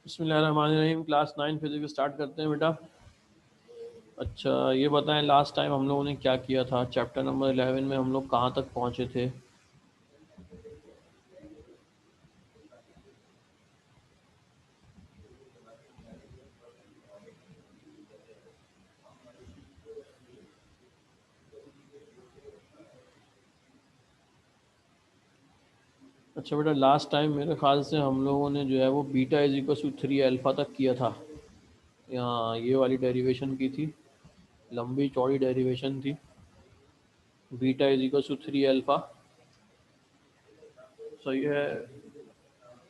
बिस्मिल्लाहिर्रहमानिर्रहीम। Class 9 physics start करते हैं बेटा। अच्छा, ये बताएं लास्ट टाइम हम लोगों ने क्या किया था। चैप्टर नंबर 11 में हम लोग कहाँ तक पहुँचे थे। अच्छा बेटा, लास्ट टाइम मेरे ख्याल से हम लोगों ने जो है वो beta is equal to 3 alpha तक किया था। यहाँ ये वाली डेरिवेशन की थी, लंबी चौड़ी डेरिवेशन थी। Beta is equal to 3 alpha. सही है।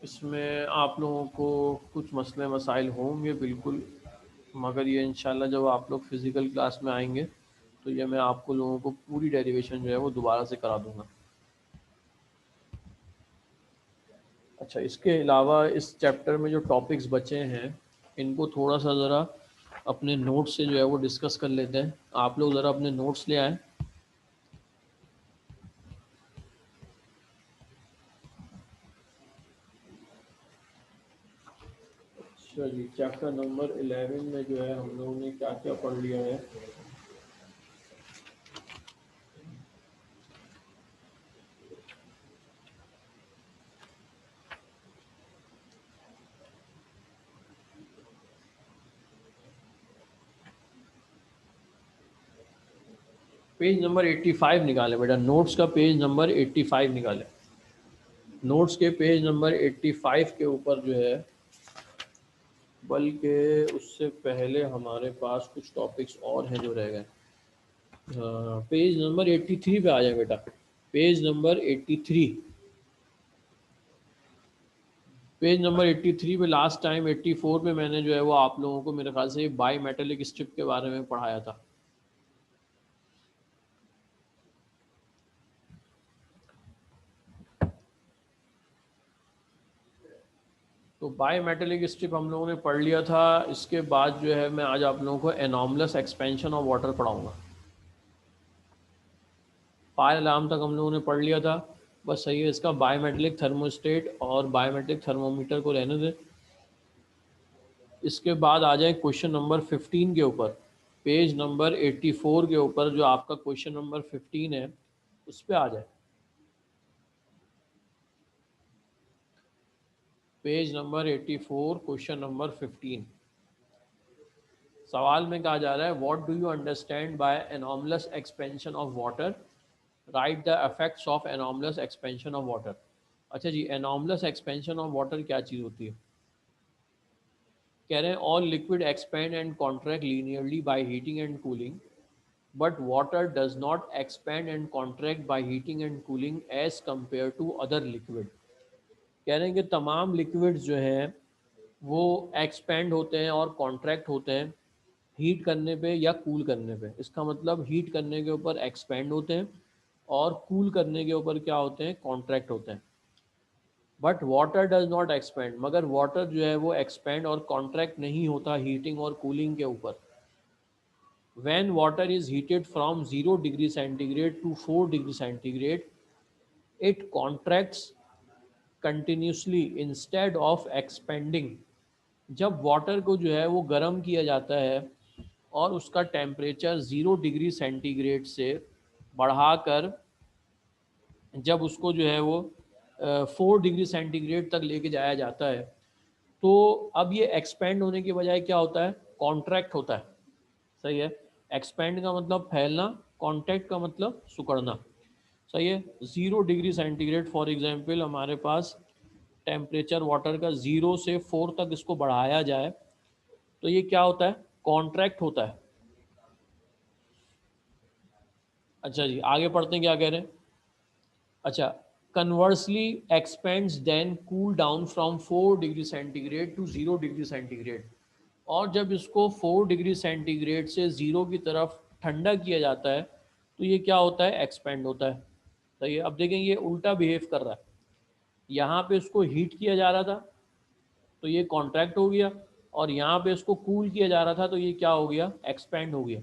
इसमें आप लोगों को कुछ मसले मसाइल होंगे बिल्कुल, मगर ये इंशाल्लाह जब आप लोग फ़िज़िकल क्लास में आएंगे तो ये मैं आपको लोगों को पूरी डेरिवेशन जो है वो दोबारा से करा दूंगा। अच्छा, इसके अलावा इस चैप्टर में जो टॉपिक्स बचे हैं इनको थोड़ा सा ज़रा अपने नोट्स से जो है वो डिस्कस कर लेते हैं। आप लोग ज़रा अपने नोट्स ले आएँ। अच्छा जी, चैप्टर नंबर 11 में जो है हम लोगों ने क्या क्या पढ़ लिया है। पेज नंबर 85 निकाले बेटा, नोट्स का पेज नंबर 85 निकाले। नोट्स के पेज नंबर 85 के ऊपर जो है, बल्कि उससे पहले हमारे पास कुछ टॉपिक्स और हैं जो रह गए। पेज नंबर 83 पे आ जाए बेटा। Page number 83। पेज नंबर 83 पे लास्ट टाइम 84 पे मैंने जो है वो आप लोगों को मेरे ख्याल से बाई मेटेलिक स्ट्रिप के बारे में पढ़ाया था। तो बाई मेटेलिक स्ट्रिप हम लोगों ने पढ़ लिया था। इसके बाद जो है मैं आज आप लोगों को एनॉमलस एक्सपेंशन ऑफ वाटर पढ़ाऊँगा। फायर अलार्म तक हम लोगों ने पढ़ लिया था, बस सही है। इसका बायोमेट्रिक थर्मोस्टेट और बायोमेट्रिक थर्मोमीटर को रहने दें। इसके बाद आ जाए क्वेश्चन नंबर 15 के ऊपर। पेज नंबर 84 के ऊपर जो आपका क्वेश्चन नंबर 15 है उस पर आ जाए। Page number 84 question number 15। सवाल में कहा जा रहा है, what do you understand by anomalous expansion of water, write the effects of anomalous expansion of water. अच्छा जी, एनॉमलस एक्सपेंशन ऑफ वाटर क्या चीज़ होती है। कह रहे हैं all liquid expand and contract linearly by heating and cooling, but water does not expand and contract by heating and cooling as compare to other liquid. कह रहे हैं कि तमाम लिक्विड्स जो हैं वो एक्सपेंड होते हैं और कॉन्ट्रैक्ट होते हैं हीट करने पे या कूल करने पे। इसका मतलब हीट करने के ऊपर एक्सपेंड होते हैं और कूल करने के ऊपर क्या होते हैं, कॉन्ट्रैक्ट होते हैं। But water does not expand, मगर वाटर जो है वो एक्सपेंड और कॉन्ट्रैक्ट नहीं होता हीटिंग और कूलिंग के ऊपर। When water is heated from 0 degree centigrade to 4 degree centigrade, it contracts continuously instead of expanding। जब वाटर को जो है वो गर्म किया जाता है और उसका टेम्परेचर 0 डिग्री सेंटीग्रेड से बढ़ाकर जब उसको जो है वो 4 डिग्री सेंटीग्रेड तक लेके जाया जाता है, तो अब ये एक्सपेंड होने के बजाय क्या होता है, कॉन्ट्रैक्ट होता है। सही है। एक्सपेंड का मतलब फैलना, कॉन्टैक्ट का मतलब सिकुड़ना। सही है। 0 डिग्री सेंटीग्रेड फॉर एग्जांपल हमारे पास टेम्परेचर वाटर का 0 से 4 तक इसको बढ़ाया जाए तो ये क्या होता है, कॉन्ट्रैक्ट होता है। अच्छा जी, आगे पढ़ते हैं क्या कह रहे हैं। अच्छा, conversely expands then cool down from 4 degree centigrade to 0 degree centigrade. और जब इसको 4 डिग्री सेंटीग्रेड से 0 की तरफ ठंडा किया जाता है तो ये क्या होता है, एक्सपेंड होता है। तो ये अब देखें ये उल्टा बिहेव कर रहा है। यहाँ पे इसको हीट किया जा रहा था तो ये कॉन्ट्रैक्ट हो गया, और यहाँ पे इसको कूल किया जा रहा था तो ये क्या हो गया, एक्सपेंड हो गया।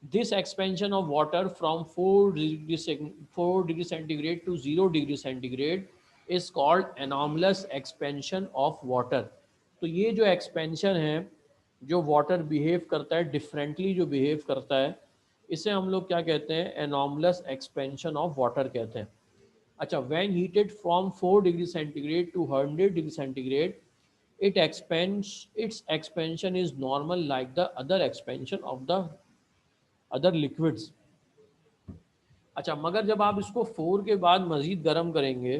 This expansion of water from 4 degree centigrade to 0 degree centigrade is called anomalous expansion of water। तो ये जो एक्सपेंशन है, जो वाटर बिहेव करता है डिफरेंटली, जो बिहेव करता है, इसे हम लोग क्या कहते हैं, एनॉमलस एक्सपेंशन ऑफ वाटर कहते हैं। अच्छा, when heated from 4 degree centigrade to 100 degree centigrade, its expansion is normal like the other expansion of the other liquids। अच्छा, मगर जब आप इसको 4 के बाद मज़ीद गर्म करेंगे,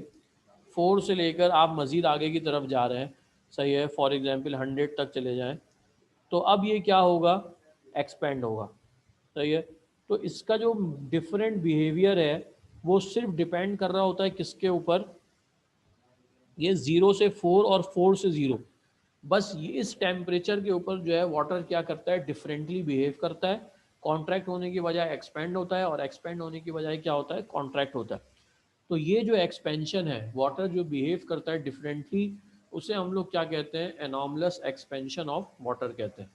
4 से लेकर आप मज़ीद आगे की तरफ जा रहे हैं, सही है, फॉर एग्जांपल 100 तक चले जाएं, तो अब ये क्या होगा, एक्सपेंड होगा, सही है। तो इसका जो डिफरेंट बिहेवियर है वो सिर्फ डिपेंड कर रहा होता है किसके ऊपर, ये 0 से 4 और 4 से 0, बस ये इस टेम्परेचर के ऊपर जो है वाटर क्या करता है, डिफरेंटली बिहेव करता है। कॉन्ट्रैक्ट होने की बजाय एक्सपेंड होता है, और एक्सपेंड होने की बजाय क्या होता है, कॉन्ट्रैक्ट होता है। तो ये जो एक्सपेंशन है, वाटर जो बिहेव करता है डिफरेंटली, उसे हम लोग क्या कहते हैं, एनॉमलस एक्सपेंशन ऑफ वाटर कहते हैं।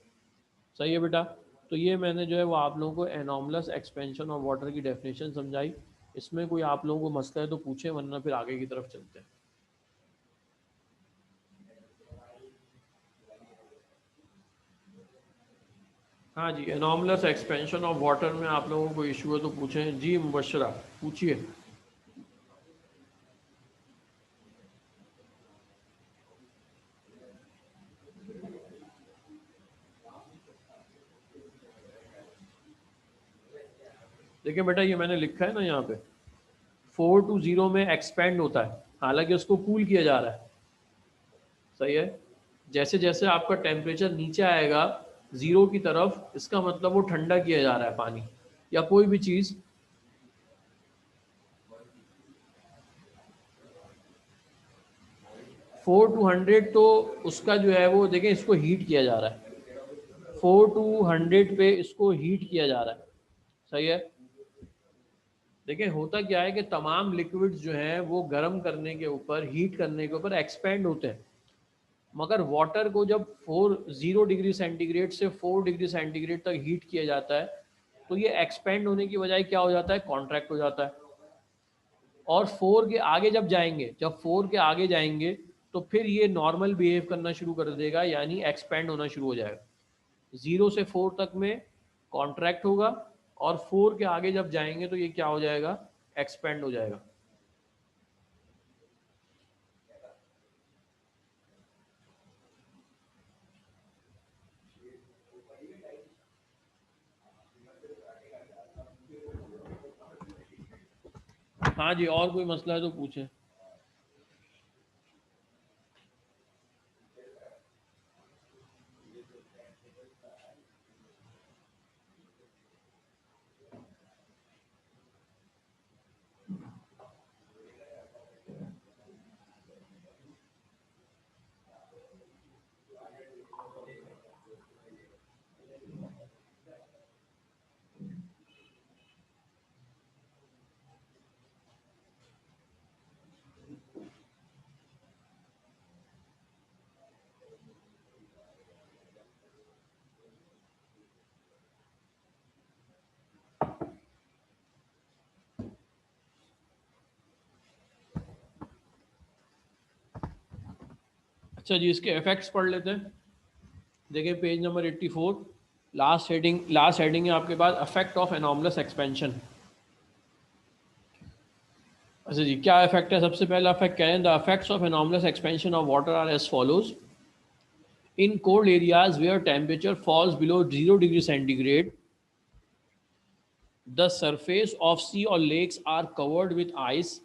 सही है बेटा। तो ये मैंने जो है वो आप लोगों को एनॉमलस एक्सपेंशन ऑफ वाटर की डेफिनेशन समझाई। इसमें कोई आप लोगों को मसला है तो पूछें, वरना फिर आगे की तरफ चलते हैं। हाँ जी, एनॉमलस एक्सपेंशन ऑफ वाटर में आप लोगों को इशू है तो पूछें जी। मुबशरा, पूछिए। देखिए बेटा, ये मैंने लिखा है ना यहाँ पे, 4 to 0 में एक्सपेंड होता है, हालांकि उसको कूल किया जा रहा है, सही है। जैसे जैसे आपका टेम्परेचर नीचे आएगा 0 की तरफ, इसका मतलब वो ठंडा किया जा रहा है पानी या कोई भी चीज़। 4 to 100 तो उसका जो है वो देखें, इसको हीट किया जा रहा है, 4 to 100 पे इसको हीट किया जा रहा है, सही है। देखिए होता क्या है कि तमाम लिक्विड्स जो हैं वो गर्म करने के ऊपर, हीट करने के ऊपर एक्सपेंड होते हैं, मगर वाटर को जब 0 डिग्री सेंटीग्रेड से 4 डिग्री सेंटीग्रेड तक हीट किया जाता है, तो ये एक्सपेंड होने की बजाय क्या हो जाता है, कॉन्ट्रैक्ट हो जाता है। और 4 के आगे जब जाएंगे, जब 4 के आगे जाएंगे, तो फिर ये नॉर्मल बिहेव करना शुरू कर देगा, यानी एक्सपेंड होना शुरू हो जाएगा। 0 से 4 तक में कॉन्ट्रैक्ट होगा, और 4 के आगे जब जाएंगे तो ये क्या हो जाएगा, एक्सपेंड हो जाएगा। हाँ जी, और कोई मसला है तो पूछें। अच्छा जी, इसके इफेक्ट्स पढ़ लेते हैं। देखिए पेज नंबर 84, लास्ट हेडिंग है आपके पास, अफेक्ट ऑफ एनॉमलस एक्सपेंशन। अच्छा जी, क्या इफेक्ट है, सबसे पहला इफेक्ट क्या है, the effects of anomalous expansion of water are as follows. In cold areas where temperature falls below 0 degree centigrade, the surface of sea or lakes are covered with ice,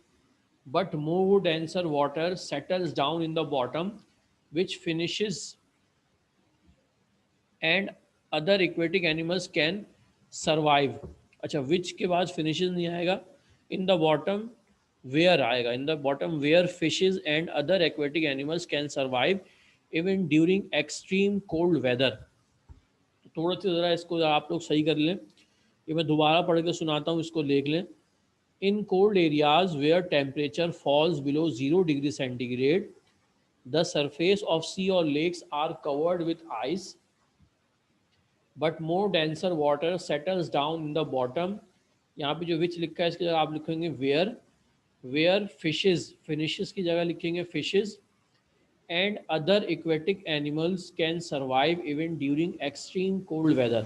but more denser water settles down in the bottom, which finishes and other aquatic animals can survive। अच्छा, which के बाद finishes नहीं आएगा, in the bottom where आएगा, in the bottom where fishes and other aquatic animals can survive even during extreme cold weather। थोड़ा सा ज़रा इसको आप लोग सही कर लें, ये मैं दोबारा पढ़ के सुनाता हूँ, इसको देख लें। In cold areas where temperature falls below 0 degree centigrade, the surface of sea or lakes are covered with ice, but more denser water settles down in the bottom। यहाँ पे जो which लिखा है इसकी जगह आप लिखेंगे where, where fishes, finishes की जगह लिखेंगे fishes and other aquatic animals can survive even during extreme cold weather.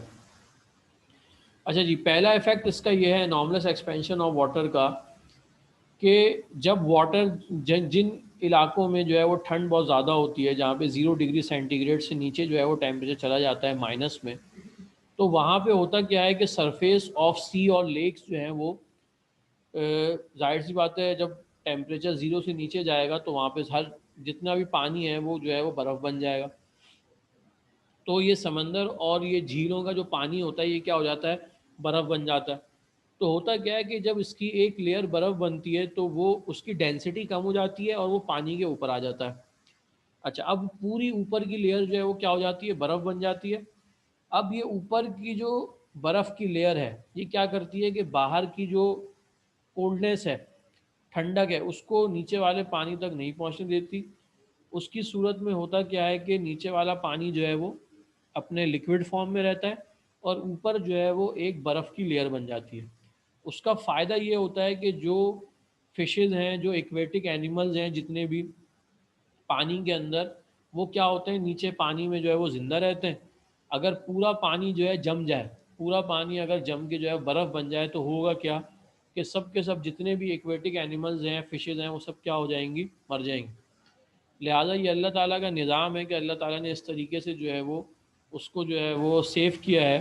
अच्छा जी, पहला इफेक्ट इसका ये है एनॉर्मस एक्सपेंशन ऑफ वाटर का, कि जब वाटर जिन इलाकों में जो है वो ठंड बहुत ज़्यादा होती है, जहाँ पे 0 डिग्री सेंटीग्रेड से नीचे जो है वो टेम्परेचर चला जाता है माइनस में, तो वहाँ पे होता क्या है कि सरफेस ऑफ सी और लेक्स जो हैं वो जाहिर सी बात है, जब टेम्परेचर ज़ीरो से नीचे जाएगा तो वहाँ पे हर जितना भी पानी है वो जो है वो बर्फ़ बन जाएगा। तो ये समंदर और ये झीलों का जो पानी होता है ये क्या हो जाता है, बर्फ़ बन जाता है। तो होता क्या है कि जब इसकी एक लेयर बर्फ़ बनती है तो वो उसकी डेंसिटी कम हो जाती है और वो पानी के ऊपर आ जाता है। अच्छा, अब पूरी ऊपर की लेयर जो है वो क्या हो जाती है, बर्फ़ बन जाती है। अब ये ऊपर की जो बर्फ़ की लेयर है ये क्या करती है कि बाहर की जो कोल्डनेस है, ठंडक है, उसको नीचे वाले पानी तक नहीं पहुंचने देती। उसकी सूरत में होता क्या है कि नीचे वाला पानी जो है वो अपने लिक्विड फॉर्म में रहता है और ऊपर जो है वो एक बर्फ़ की लेयर बन जाती है। उसका फ़ायदा ये होता है कि जो फिशेज़ हैं, जो एक्वेटिक एनिमल्स हैं जितने भी पानी के अंदर, वो क्या होते हैं, नीचे पानी में जो है वो ज़िंदा रहते हैं। अगर पूरा पानी जो है जम जाए, पूरा पानी अगर जम के जो है बर्फ़ बन जाए तो होगा क्या कि सब के सब जितने भी एक्वेटिक एनिमल्स हैं, फिशेज़ हैं, वो सब क्या हो जाएंगी, मर जाएंगी। लिहाजा ये अल्लाह ताला का निज़ाम है कि अल्लाह ताला ने इस तरीके से जो है वो उसको जो है वो सेव किया है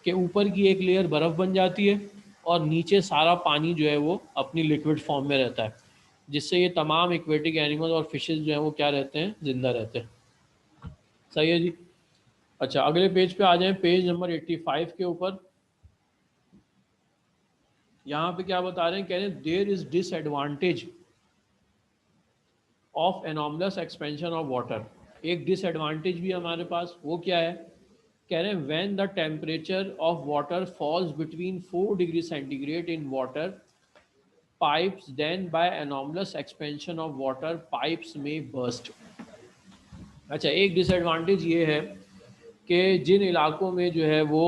कि ऊपर की एक लेयर बर्फ़ बन जाती है और नीचे सारा पानी जो है वो अपनी लिक्विड फॉर्म में रहता है, जिससे ये तमाम एक्वेटिक एनिमल और फिशेज़ जो हैं वो क्या रहते हैं, ज़िंदा रहते हैं। सही है जी। अच्छा, अगले पेज पे आ जाएं, पेज नंबर 85 के ऊपर। यहाँ पे क्या बता रहे हैं, कह रहे हैं there is disadvantage of enormous expansion of water. एक डिसएडवांटेज भी हमारे पास, वो क्या है, कह रहे हैं when the temperature of water falls between 4 degree centigrade in water pipes, then by enormous expansion of water pipes में बर्स्ट। अच्छा, एक डिसएडवांटेज ये है कि जिन इलाकों में जो है वो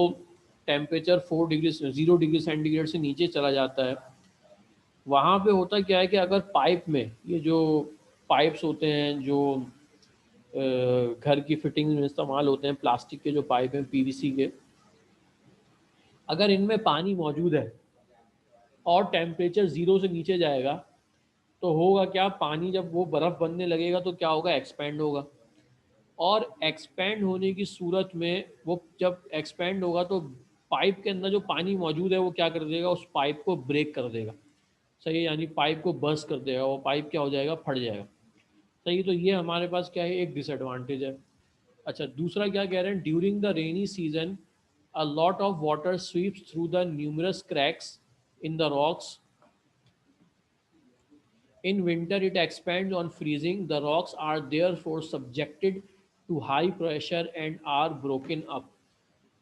टेम्परेचर 0 डिग्री सेंटीग्रेड से नीचे चला जाता है, वहाँ पे होता क्या है कि अगर पाइप में ये जो पाइप्स होते हैं जो घर की फिटिंग में इस्तेमाल होते हैं, प्लास्टिक के जो पाइप हैं, पीवीसी के, अगर इनमें पानी मौजूद है और टेम्परेचर ज़ीरो से नीचे जाएगा तो होगा क्या, पानी जब वो बर्फ़ बनने लगेगा तो क्या होगा, एक्सपेंड होगा। और एक्सपेंड होने की सूरत में वो जब एक्सपेंड होगा तो पाइप के अंदर जो पानी मौजूद है वो क्या कर देगा, उस पाइप को ब्रेक कर देगा। सही है, यानी पाइप को बर्स्ट कर देगा, वो पाइप क्या हो जाएगा, फट जाएगा। सही है, तो ये हमारे पास क्या है, एक डिसएडवांटेज है। अच्छा, दूसरा क्या कह रहे हैं, during the rainy season a lot of water sweeps through the numerous cracks in the rocks. In winter, it expands on freezing. The rocks are therefore subjected to high pressure and are broken up.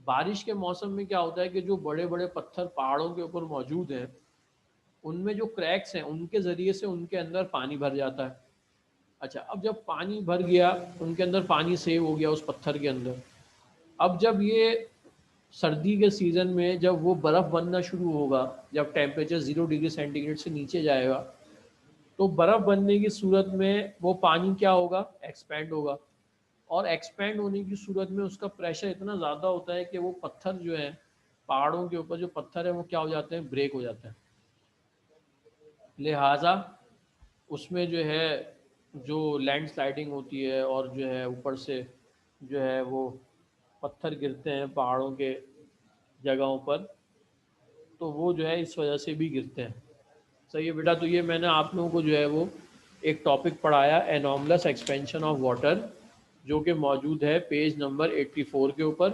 बारिश के मौसम में क्या होता है कि जो बड़े बड़े पत्थर पहाड़ों के ऊपर मौजूद हैं, उनमें जो क्रैक्स हैं उनके ज़रिए से उनके अंदर पानी भर जाता है। अच्छा, अब जब पानी भर गया, उनके अंदर पानी सेव हो गया उस पत्थर के अंदर, अब जब ये सर्दी के सीज़न में जब वो बर्फ़ बनना शुरू होगा, जब टेम्परेचर 0 डिग्री सेंटीग्रेड से नीचे जाएगा, तो बर्फ़ बनने की सूरत में वो पानी क्या होगा, एक्सपेंड होगा। और एक्सपेंड होने की सूरत में उसका प्रेशर इतना ज़्यादा होता है कि वो पत्थर जो है, पहाड़ों के ऊपर जो पत्थर है वो क्या हो जाते हैं, ब्रेक हो जाते हैं। लिहाजा उसमें जो है जो लैंड स्लाइडिंग होती है और जो है ऊपर से जो है वो पत्थर गिरते हैं पहाड़ों के जगहों पर, तो वो जो है इस वजह से भी गिरते हैं। सही है बेटा, तो ये मैंने आप लोगों को जो है वो एक टॉपिक पढ़ाया, एनॉर्मस एक्सपेंशन ऑफ वाटर, जो कि मौजूद है पेज नंबर 84 के ऊपर।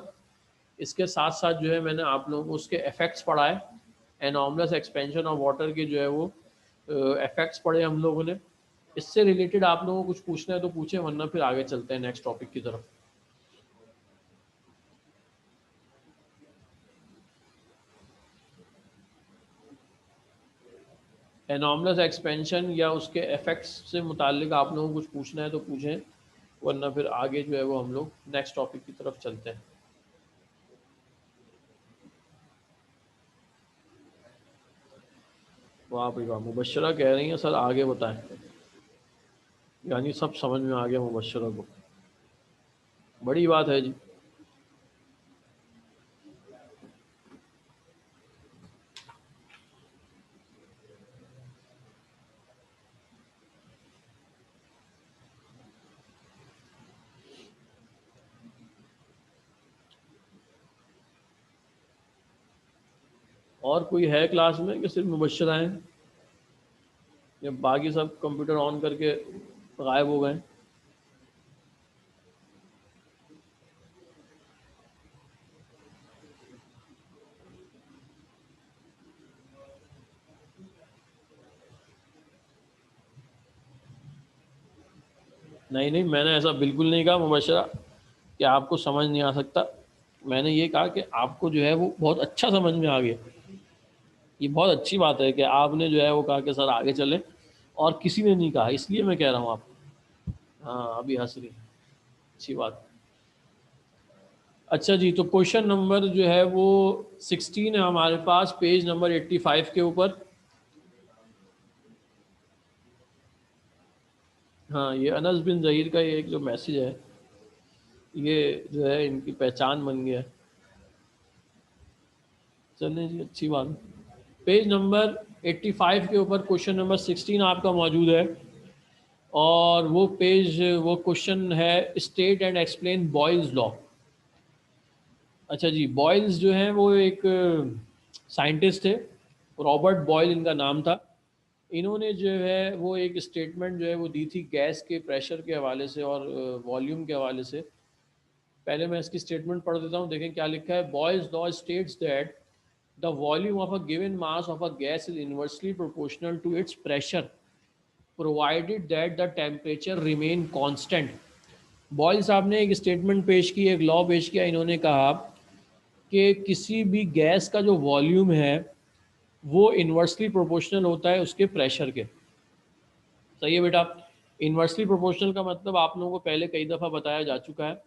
इसके साथ साथ जो है मैंने आप लोगों को उसके इफ़ेक्ट्स पढ़ाए, एनॉर्मस एक्सपेंशन ऑफ वाटर के जो है वो इफ़ेक्ट्स पढ़े हम लोगों ने। इससे रिलेटेड आप लोगों को कुछ पूछना है तो पूछें, वरना फिर आगे चलते हैं नेक्स्ट टॉपिक की तरफ। एनॉर्मस एक्सपेंशन या उसके इफ़ेक्ट्स से मुतालिक आप लोगों को कुछ पूछना है तो पूछें, वरना फिर आगे जो है वो हम लोग नेक्स्ट टॉपिक की तरफ चलते हैं। वाह भाई वाह, मुबशरा कह रही हैं सर आगे बताएं। यानी सब समझ में आ गया मुबश्शरों को, बड़ी बात है जी। और कोई है क्लास में कि सिर्फ मुबश्शर हैं, या बाकी सब कंप्यूटर ऑन करके गायब हो गए? नहीं नहीं, मैंने ऐसा बिल्कुल नहीं कहा मुबश्शरा कि आपको समझ नहीं आ सकता। मैंने ये कहा कि आपको जो है वो बहुत अच्छा समझ में आ गया। ये बहुत अच्छी बात है कि आपने जो है वो कहा कि सर आगे चलें, और किसी ने नहीं कहा, इसलिए मैं कह रहा हूँ आपको। हाँ, अभी हंस रही, अच्छी बात। अच्छा जी, तो क्वेश्चन नंबर जो है वो 16 है हमारे पास, पेज नंबर 85 के ऊपर। हाँ, ये अनस बिन ज़हीर का ये एक जो मैसेज है, ये जो है इनकी पहचान बन गया है। चलिए जी, अच्छी बात है। पेज नंबर 85 के ऊपर क्वेश्चन नंबर 16 आपका मौजूद है, और वो क्वेश्चन है, state and explain Boyle's law. अच्छा जी, बॉयल्स जो हैं वो एक साइंटिस्ट थे, रॉबर्ट बॉयल इनका नाम था। इन्होंने जो है वो एक स्टेटमेंट जो है वो दी थी गैस के प्रेशर के हवाले से और वॉल्यूम के हवाले से। पहले मैं इसकी स्टेटमेंट पढ़ देता हूँ, देखें क्या लिखा है। Boyle's law states that the volume of a given mass of a gas is inversely proportional to its pressure provided that the temperature remain constant. Boyle साहब ने एक स्टेटमेंट पेश की, एक लॉ पेश किया। इन्होंने कहा कि किसी भी गैस का जो वॉल्यूम है वो इन्वर्सली प्रोपोर्शनल होता है उसके प्रेशर के। सही है बेटा। इन्वर्सली प्रोपोर्शनल का मतलब आप लोगों को पहले कई दफ़ा बताया जा चुका है।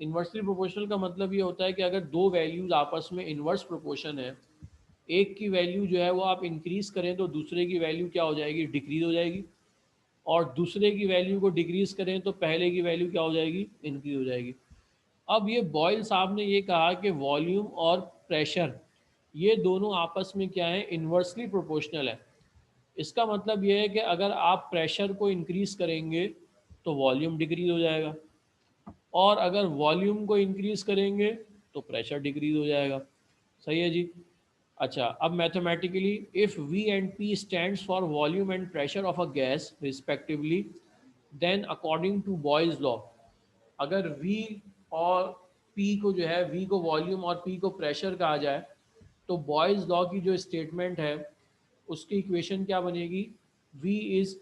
इन्वर्सली प्रोपोर्शनल का मतलब ये होता है कि अगर दो वैल्यूज़ आपस में इन्वर्स प्रोपोर्शन है, एक की वैल्यू जो है वो आप इंक्रीज़ करें तो दूसरे की वैल्यू क्या हो जाएगी, डिक्रीज़ हो जाएगी। और दूसरे की वैल्यू को डिक्रीज़ करें तो पहले की वैल्यू क्या हो जाएगी, इंक्रीज़ हो जाएगी। अब ये बॉयल साहब ने ये कहा कि वॉल्यूम और प्रेशर ये दोनों आपस में क्या है, इन्वर्सली प्रोपोर्शनल है। इसका मतलब ये है कि अगर आप प्रेशर को इंक्रीज़ करेंगे तो वॉल्यूम डिक्रीज़ हो जाएगा, और अगर वॉल्यूम को इंक्रीज़ करेंगे तो प्रेशर डिक्रीज़ हो जाएगा। सही है जी। अच्छा, अब mathematically if we and P stands for volume and pressure of a gas respectively, then according to Boyle's law, अगर V और P को जो है, V को वॉल्यूम और P को प्रेशर कहा जाए, तो बॉयल्स लॉ की जो स्टेटमेंट है उसकी इक्वेशन क्या बनेगी, V is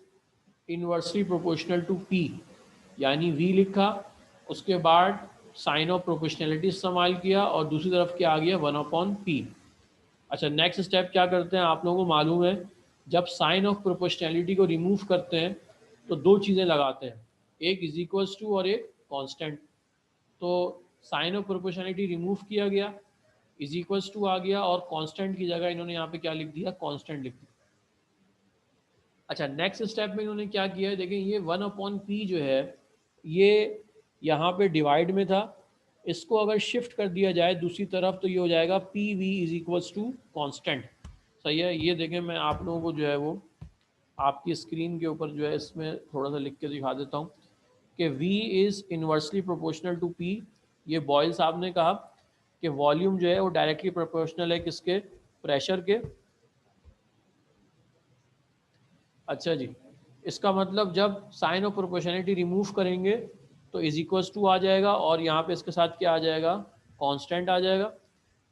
inversely proportional to P। यानी V लिखा, उसके बाद साइन ऑफ प्रोपोर्शनलिटी इस्तेमाल किया, और दूसरी तरफ क्या आ गया, 1/P। अच्छा, नेक्स्ट स्टेप क्या करते हैं, आप लोगों को मालूम है, जब साइन ऑफ प्रोपोर्शनैलिटी को रिमूव करते हैं तो दो चीज़ें लगाते हैं, एक इज इक्वल्स टू और एक कांस्टेंट। तो साइन ऑफ प्रोपोर्शनैलिटी रिमूव किया गया, इज इक्वल्स टू आ गया, और कांस्टेंट की जगह इन्होंने यहाँ पे क्या लिख दिया, कांस्टेंट लिख दिया। अच्छा, नेक्स्ट स्टेप में इन्होंने क्या किया है, देखें, ये 1/P जो है ये यहाँ पे डिवाइड में था, इसको अगर शिफ्ट कर दिया जाए दूसरी तरफ तो ये हो जाएगा PV is equals to constant. सही है। ये देखें, मैं आप लोगों को जो है वो आपकी स्क्रीन के ऊपर जो है इसमें थोड़ा सा लिख के दिखा देता हूँ कि V is inversely proportional to P। ये बॉयल साहब ने कहा कि वॉल्यूम जो है वो डायरेक्टली प्रोपोर्शनल है किसके, प्रेशर के। अच्छा जी, इसका मतलब जब साइन ऑफ प्रोपोर्शनलिटी रिमूव करेंगे तो इज इक्वल्स टू आ जाएगा, और यहाँ पे इसके साथ क्या आ जाएगा, कांस्टेंट आ जाएगा,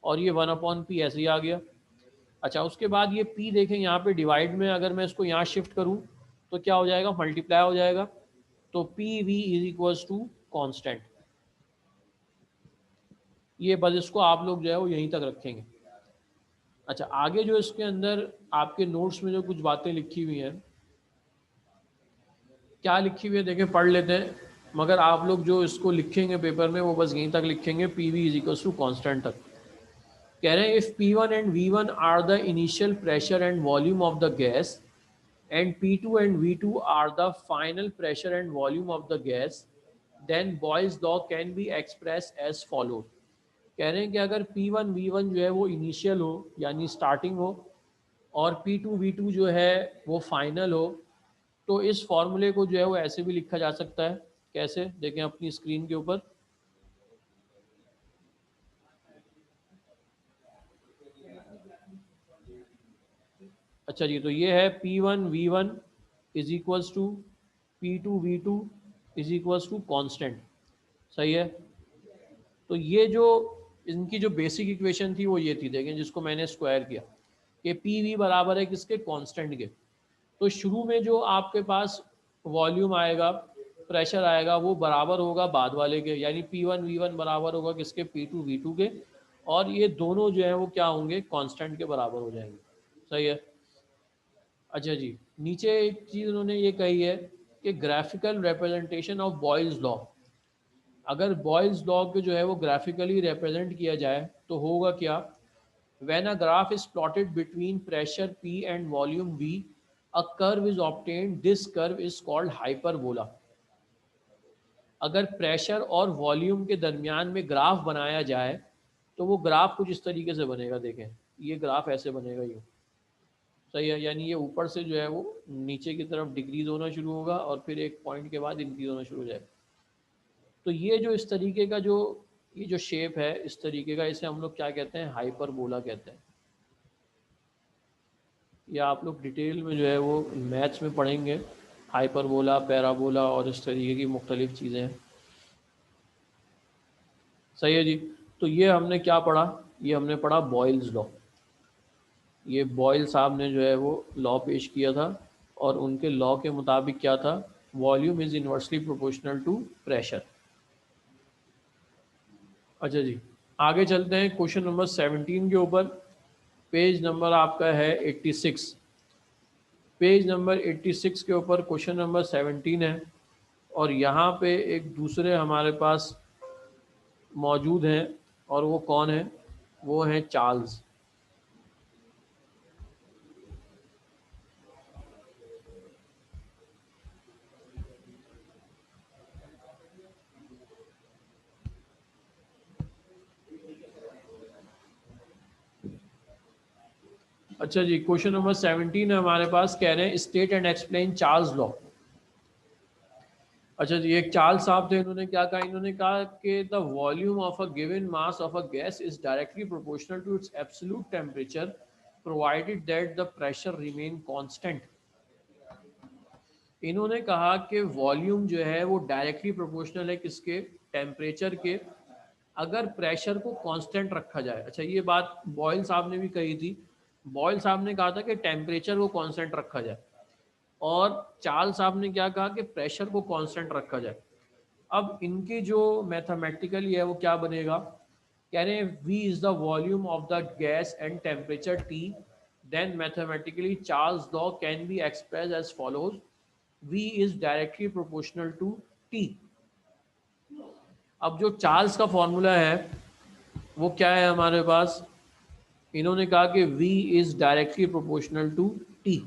और ये 1/P ऐसे ही आ गया। अच्छा, उसके बाद ये P देखें यहाँ पे डिवाइड में, अगर मैं इसको यहाँ शिफ्ट करूँ तो क्या हो जाएगा, मल्टीप्लाई हो जाएगा। तो PV is equals to constant. ये बस इसको आप लोग जो है वो यहीं तक रखेंगे। अच्छा, आगे जो इसके अंदर आपके नोट्स में जो कुछ बातें लिखी हुई हैं, क्या लिखी हुई है देखें, पढ़ लेते हैं। मगर आप लोग जो इसको लिखेंगे पेपर में वो बस यहीं तक लिखेंगे, PV is equals to constant तक। कह रहे हैं if P1 and V1 are the initial pressure and volume of the gas, and P2 and V2 are the final pressure and volume of the gas, then Boyle's law can be expressed as follows. कह रहे हैं कि अगर P1 V1 जो है वो initial हो यानी स्टार्टिंग हो और P2 V2 जो है वो फाइनल हो, तो इस फॉर्मूले को जो है वो ऐसे भी लिखा जा सकता है। कैसे, देखें अपनी स्क्रीन के ऊपर। अच्छा जी, तो ये है P1 V1 is equals to P2 V2 is equals to constant. सही है। तो ये जो इनकी जो बेसिक इक्वेशन थी वो ये थी, देखें जिसको मैंने स्क्वायर किया कि पी वी बराबर है किसके, कांस्टेंट के। तो शुरू में जो आपके पास वॉल्यूम आएगा, प्रेशर आएगा, वो बराबर होगा बाद वाले के, यानी P1 V1 बराबर होगा किसके, P2 V2 के। और ये दोनों जो है वो क्या होंगे, कांस्टेंट के बराबर हो जाएंगे। सही है। अच्छा जी, नीचे एक चीज़ उन्होंने ये कही है कि graphical representation of boils law. अगर बॉयल्स लॉ को जो है वो ग्राफिकली रिप्रेजेंट किया जाए तो होगा क्या, when a graph is plotted between pressure P and volume V, a curve is obtained, this curve is called hyperbola. अगर प्रेशर और वॉल्यूम के दरमियान में ग्राफ बनाया जाए तो वो ग्राफ कुछ इस तरीके से बनेगा, देखें ये ग्राफ ऐसे बनेगा यूँ। सही है, यानी ये ऊपर से जो है वो नीचे की तरफ डिक्रीज होना शुरू होगा और फिर एक पॉइंट के बाद इंक्रीज होना शुरू हो जाएगा। तो ये जो इस तरीके का जो ये जो शेप है इस तरीके का, इसे हम लोग क्या कहते हैं, हाइपरबोला कहते हैं। ये आप लोग डिटेल में जो है वो मैथ्स में पढ़ेंगे, हाइपरबोला, पैराबोला और इस तरीके की मुख्तलिफ चीज़ें हैं। सही है जी। तो ये हमने क्या पढ़ा, ये हमने पढ़ा बॉयल्स लॉ। ये बॉयल साहब ने जो है वो लॉ पेश किया था और उनके लॉ के मुताबिक क्या था, volume is inversely proportional to pressure. अच्छा जी, आगे चलते हैं क्वेश्चन नंबर 17 के ऊपर। पेज नंबर आपका है 86। पेज नंबर 86 के ऊपर क्वेश्चन नंबर 17 है और यहाँ पे एक दूसरे हमारे पास मौजूद हैं और वो कौन है, वो हैं चार्ल्स। अच्छा जी, क्वेश्चन नंबर 17 है हमारे पास, कह रहे हैं state and explain Charles law. अच्छा जी, एक चार्ल्स साहब थे, इन्होंने क्या कहा, इन्होंने कहा कि the volume of a given mass of a gas is directly proportional to its absolute temperature provided that the pressure remain constant. इन्होंने कहा कि वॉल्यूम जो है वो डायरेक्टली प्रोपोर्शनल है किसके, टेम्परेचर के, अगर प्रेशर को कांस्टेंट रखा जाए। अच्छा, ये बात बॉयल साहब ने भी कही थी। बॉयल साहब ने कहा था कि टेम्परेचर को कांस्टेंट रखा जाए और चार्ल्स साहब ने क्या कहा कि प्रेशर को कांस्टेंट रखा जाए। अब इनकी जो मैथमेटिकली है वो क्या बनेगा, कह रहे हैं V is the volume of the gas and temperature T, then mathematically Charles law can be express as follows, V is directly proportional to T। अब जो चार्ल्स का फॉर्मूला है वो क्या है हमारे पास, इन्होंने कहा कि V is directly proportional to T।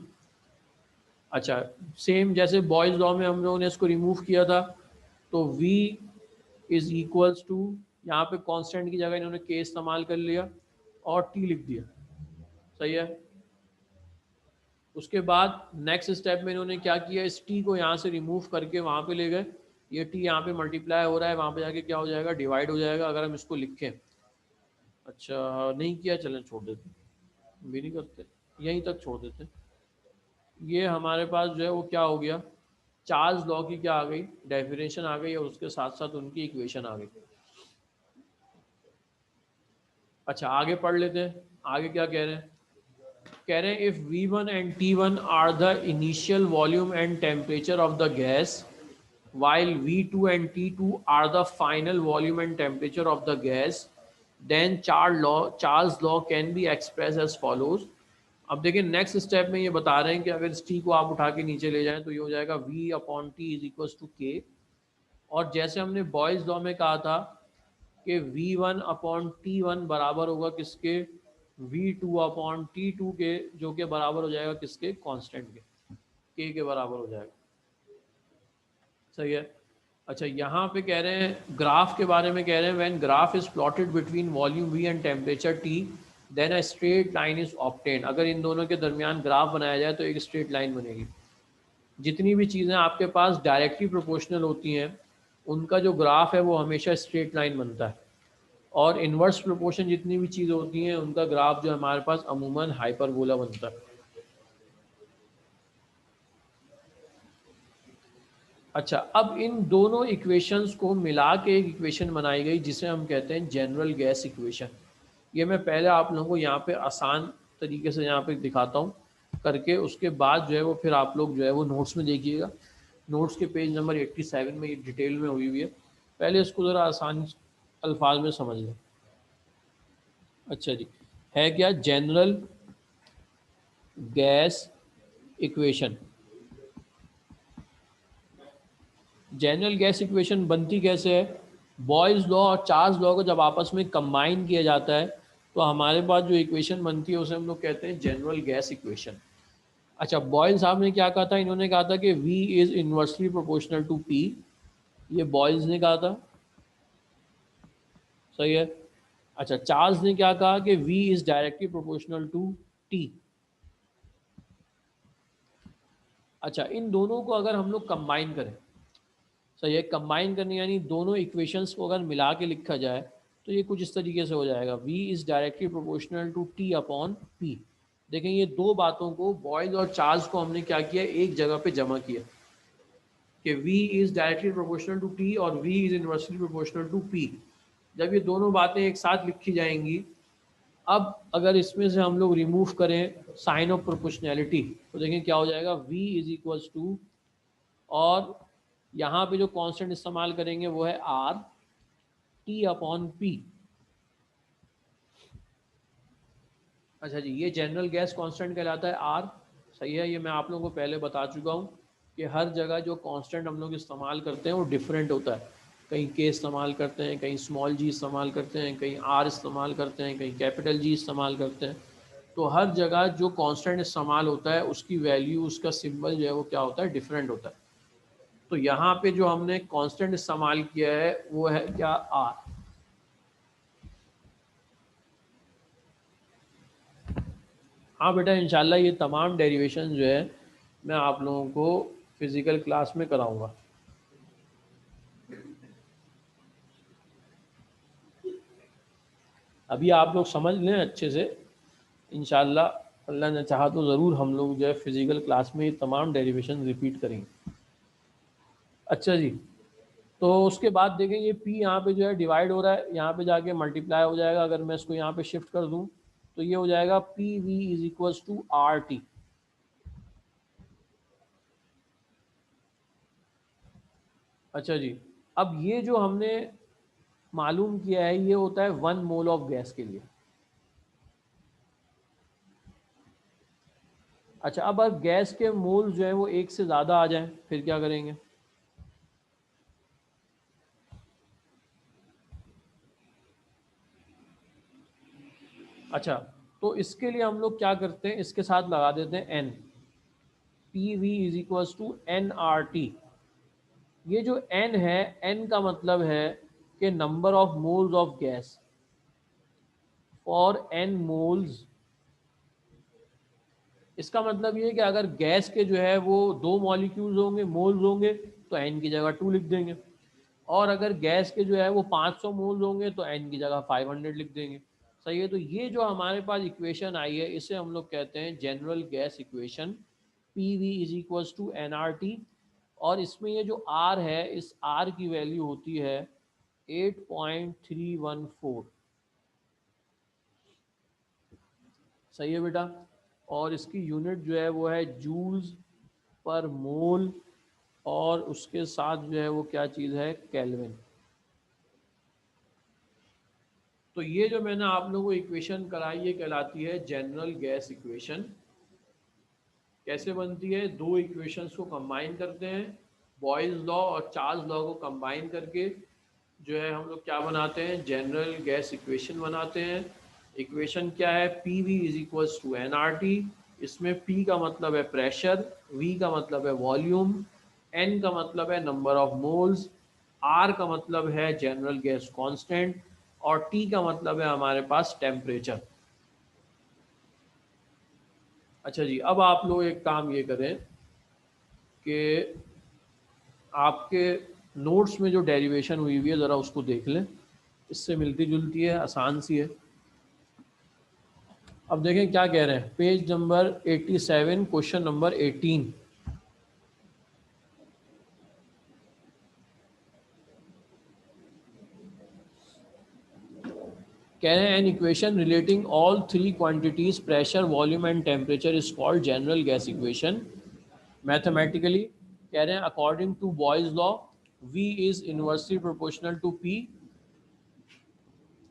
अच्छा, सेम जैसे बॉयज लॉ में हम लोगों ने इसको रिमूव किया था, तो V इज इक्वल्स टू, यहाँ पे कांस्टेंट की जगह इन्होंने K इस्तेमाल कर लिया और T लिख दिया। सही है। उसके बाद नेक्स्ट स्टेप में इन्होंने क्या किया, इस T को यहाँ से रिमूव करके वहाँ पे ले गए। ये T यहाँ पे मल्टीप्लाई हो रहा है, वहाँ पे जाके क्या हो जाएगा, डिवाइड हो जाएगा अगर हम इसको लिखें। अच्छा, नहीं किया, चलें छोड़ देते, भी नहीं करते, यहीं तक छोड़ देते। ये हमारे पास जो है वो क्या हो गया, चार्ल्स लॉ की क्या आ गई, डेफिनेशन आ गई और उसके साथ साथ उनकी इक्वेशन आ गई। अच्छा, आगे पढ़ लेते हैं, आगे क्या कह रहे हैं, कह रहे हैं if V1 and T1 are the initial volume and temperature of the gas while V2 and T2 are the final volume and temperature of the gas, then Charles law can be expressed as follows। अब देखिए next step में ये बता रहे हैं कि अगर इस T को आप उठा के नीचे ले जाएं तो ये हो जाएगा V upon T is equal to K। और जैसे हमने बॉयज लॉ में कहा था कि V1 अपॉन T1 बराबर होगा किसके, V2 अपॉन T2 के, जो कि बराबर हो जाएगा किसके, कांस्टेंट के। के बराबर हो जाएगा। सही है। अच्छा, यहाँ पे कह रहे हैं ग्राफ के बारे में, कह रहे हैं when graph is plotted between volume V and temperature T then a straight line is obtained. अगर इन दोनों के दरमियान ग्राफ बनाया जाए तो एक स्ट्रेट लाइन बनेगी। जितनी भी चीज़ें आपके पास डायरेक्टली प्रोपोर्शनल होती हैं उनका जो ग्राफ है वो हमेशा स्ट्रेट लाइन बनता है, और इन्वर्स प्रोपोर्शन जितनी भी चीज़ें होती हैं उनका ग्राफ जो हमारे पास अमूमन हाइपरबोला बनता है। अच्छा, अब इन दोनों इक्वेशंस को मिला के एक इक्वेशन बनाई गई जिसे हम कहते हैं जनरल गैस इक्वेशन। ये मैं पहले आप लोगों को यहाँ पे आसान तरीके से यहाँ पे दिखाता हूँ करके, उसके बाद जो है वो फिर आप लोग जो है वो नोट्स में देखिएगा। नोट्स के पेज नंबर 87 में ये डिटेल में हुई हुई है। पहले इसको ज़रा आसान अल्फाज में समझ लें। अच्छा जी, है क्या general gas equation. General gas equation बनती कैसे है? बॉयल्स लॉ और चार्ल्स लॉ को जब आपस में कंबाइन किया जाता है तो हमारे पास जो इक्वेशन बनती है उसे हम लोग कहते हैं जनरल गैस इक्वेशन। अच्छा, बॉयल साहब ने क्या कहा था? इन्होंने कहा था कि V is inversely proportional to P। ये बॉयल्स ने कहा था, सही है। अच्छा, चार्ल्स ने क्या कहा कि V is directly proportional to T। अच्छा, इन दोनों को अगर हम लोग कंबाइन करें, सही है, कंबाइन करने यानी दोनों इक्वेशंस को अगर मिला के लिखा जाए तो ये कुछ इस तरीके से हो जाएगा, V is directly proportional to T upon P। देखें, ये दो बातों को, बॉयल्स और चार्ल्स को हमने क्या किया, एक जगह पे जमा किया कि V is directly proportional to T और V is inversely proportional to P। जब ये दोनों बातें एक साथ लिखी जाएंगी, अब अगर इसमें से हम लोग रिमूव करें साइन ऑफ प्रोपोर्शनैलिटी तो देखें क्या हो जाएगा, V इज इक्वल्स टू, और यहाँ पे जो कांस्टेंट इस्तेमाल करेंगे वो है R T अपॉन P। अच्छा जी, ये जनरल गैस कांस्टेंट कहलाता है R। सही है, ये मैं आप लोगों को पहले बता चुका हूँ कि हर जगह जो कांस्टेंट हम लोग इस्तेमाल करते हैं वो डिफरेंट होता है। कहीं K इस्तेमाल करते हैं, कहीं स्मॉल g इस्तेमाल करते हैं, कहीं R इस्तेमाल करते हैं, कहीं कैपिटल G इस्तेमाल करते हैं। तो हर जगह जो कांस्टेंट इस्तेमाल होता है उसकी वैल्यू, उसका सिंबल जो है वो क्या होता है, डिफरेंट होता है। तो यहाँ पे जो हमने कांस्टेंट इस्तेमाल किया है वो है क्या, R। हाँ बेटा, इंशाल्लाह ये तमाम डेरिवेशन जो है मैं आप लोगों को फिज़िकल क्लास में कराऊंगा। अभी आप लोग समझ लें अच्छे से, इंशाल्लाह अल्लाह ने चाहा तो ज़रूर हम लोग जो है फिज़िकल क्लास में ये तमाम डेरिवेशन रिपीट करेंगे। अच्छा जी, तो उसके बाद देखें ये P यहाँ पे जो है डिवाइड हो रहा है, यहाँ पे जाके मल्टीप्लाई हो जाएगा। अगर मैं इसको यहाँ पे शिफ्ट कर दूँ तो ये हो जाएगा PV is equals to RT। अच्छा जी, अब ये जो हमने मालूम किया है ये होता है 1 मोल ऑफ गैस के लिए। अच्छा, अब अगर गैस के मोल जो है वो एक से ज़्यादा आ जाएं फिर क्या करेंगे? अच्छा, तो इसके लिए हम लोग क्या करते हैं, इसके साथ लगा देते हैं N। P V is equals to NRT। ये जो N है, N का मतलब है कि number of moles of gas. For N moles, इसका मतलब ये है कि अगर गैस के जो है वो 2 मॉलिक्यूल्स होंगे, मोल्स होंगे, तो N की जगह 2 लिख देंगे। और अगर गैस के जो है वो 500 मोल्स होंगे तो N की जगह 500 लिख देंगे। सही है, तो ये जो हमारे पास इक्वेशन आई है इसे हम लोग कहते हैं general gas equation, P V is equals to NRT। और इसमें ये जो R है, इस R की वैल्यू होती है 8.314। सही है बेटा, और इसकी यूनिट जो है वो है जूल्स पर मोल, और उसके साथ जो है वो क्या चीज़ है, केल्विन। तो ये जो मैंने आप लोगों को इक्वेशन कराई ये कहलाती है जनरल गैस इक्वेशन। कैसे बनती है? दो इक्वेशंस को कंबाइन करते हैं, बॉयल्स लॉ और चार्ल्स लॉ को कंबाइन करके जो है हम लोग क्या बनाते हैं, जनरल गैस इक्वेशन बनाते हैं। इक्वेशन क्या है? P V is equals to N R T, इसमें P का मतलब है प्रेशर, V का मतलब है वॉल्यूम, N का मतलब है नंबर ऑफ मोल्स, R का मतलब है जनरल गैस कांस्टेंट और T का मतलब है हमारे पास टेम्परेचर। अच्छा जी, अब आप लोग एक काम ये करें कि आपके नोट्स में जो डेरिवेशन हुई हुई है ज़रा उसको देख लें, इससे मिलती जुलती है, आसान सी है। अब देखें क्या कह रहे हैं, पेज नंबर 87 क्वेश्चन नंबर 18। कह रहे हैं an equation relating all three quantities pressure, volume and temperature is called general gas equation mathematically. कह रहे हैं according to Boyle's law V is inversely proportional to P।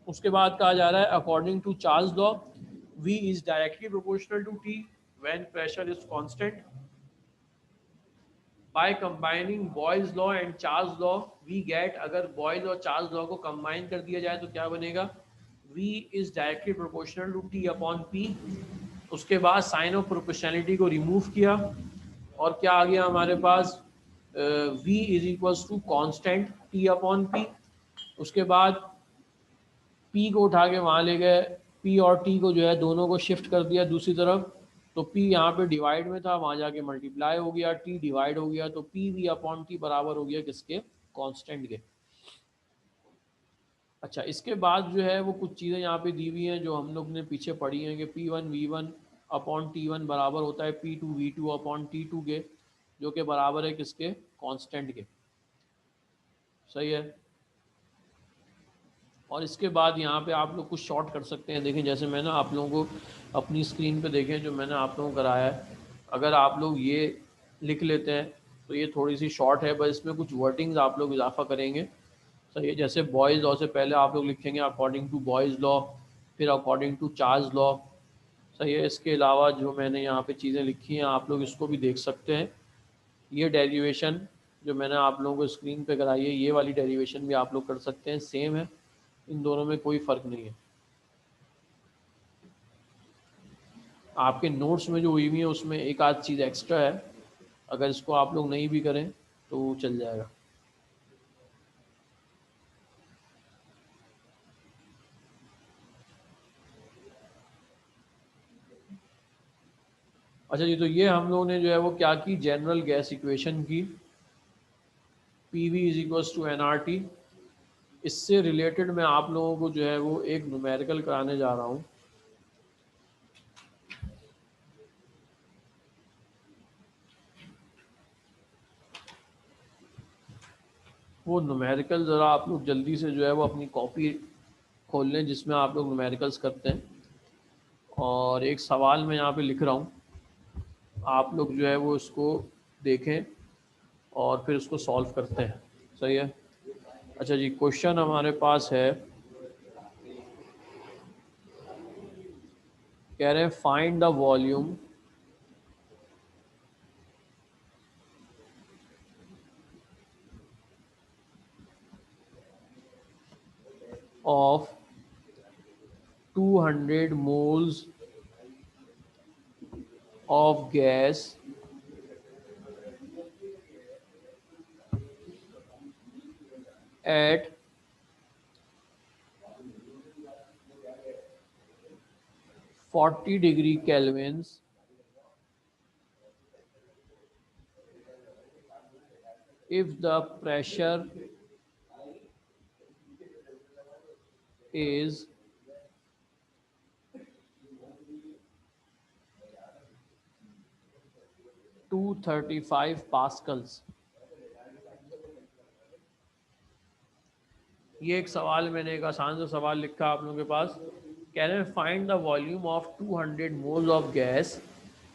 उसके बाद कहा जा रहा है according to Charles law V is directly proportional to T when pressure is constant. By combining Boyle's law and Charles law we get, अगर Boyle's और Charles law को combine कर दिया जाए तो क्या बनेगा, V is directly proportional to T upon P। उसके बाद साइन ऑफ प्रोपोर्शनलिटी को रिमूव किया और क्या आ गया हमारे पास, V is equals to constant T upon P। उसके बाद P को उठा के वहाँ ले गए, P और T को जो है दोनों को शिफ्ट कर दिया दूसरी तरफ, तो P यहाँ पे डिवाइड में था, वहाँ जाके मल्टीप्लाई हो गया, T डिवाइड हो गया, तो P V अपॉन T बराबर हो गया किसके, कांस्टेंट के। अच्छा, इसके बाद जो है वो कुछ चीज़ें यहाँ पे दी हुई हैं जो हम लोग ने पीछे पढ़ी हैं कि P1 V1 अपॉन T1 बराबर होता है P2 V2 अपॉन T2 के, जो कि बराबर है किसके, कांस्टेंट के। सही है। और इसके बाद यहाँ पे आप लोग कुछ शॉर्ट कर सकते हैं, देखें जैसे मैं ना आप लोगों को अपनी स्क्रीन पे देखें जो मैंने आप लोगों को कराया है, अगर आप लोग ये लिख लेते हैं तो ये थोड़ी सी शॉर्ट है, बस इसमें कुछ वर्डिंग्स आप लोग इजाफा करेंगे। सही है, जैसे बॉयज़ लॉ से पहले आप लोग लिखेंगे अकॉर्डिंग टू बॉयज़ लॉ, फिर अकॉर्डिंग टू चार्ल्स लॉ। सही है, इसके अलावा जो मैंने यहाँ पे चीज़ें लिखी हैं आप लोग इसको भी देख सकते हैं। ये डेरिवेशन जो मैंने आप लोगों को स्क्रीन पे कराई है, ये वाली डेरिवेशन भी आप लोग कर सकते हैं, सेम है, इन दोनों में कोई फ़र्क नहीं है। आपके नोट्स में जो हुई हुई है उसमें एक आध चीज़ एक्स्ट्रा है, अगर इसको आप लोग नहीं भी करें तो चल जाएगा। अच्छा जी, तो ये हम लोगों ने जो है वो क्या की, जनरल गैस इक्वेशन की, P V is equals to N R T. इससे रिलेटेड मैं आप लोगों को जो है वो एक न्यूमेरिकल कराने जा रहा हूँ। वो न्यूमेरिकल ज़रा आप लोग जल्दी से जो है वो अपनी कॉपी खोल लें जिसमें आप लोग न्यूमेरिकल्स करते हैं, और एक सवाल मैं यहाँ पे लिख रहा हूँ, आप लोग जो है वो इसको देखें और फिर उसको सॉल्व करते हैं। सही है। अच्छा जी, क्वेश्चन हमारे पास है, कह रहे हैं find the volume of 200 moles of gas at 40 degree kelvins if the pressure is 235 pascals। ये एक सवाल, मैंने एक आसान सा सवाल लिखा आप लोगों के पास, कह रहे हैं find the volume of 200 moles of gas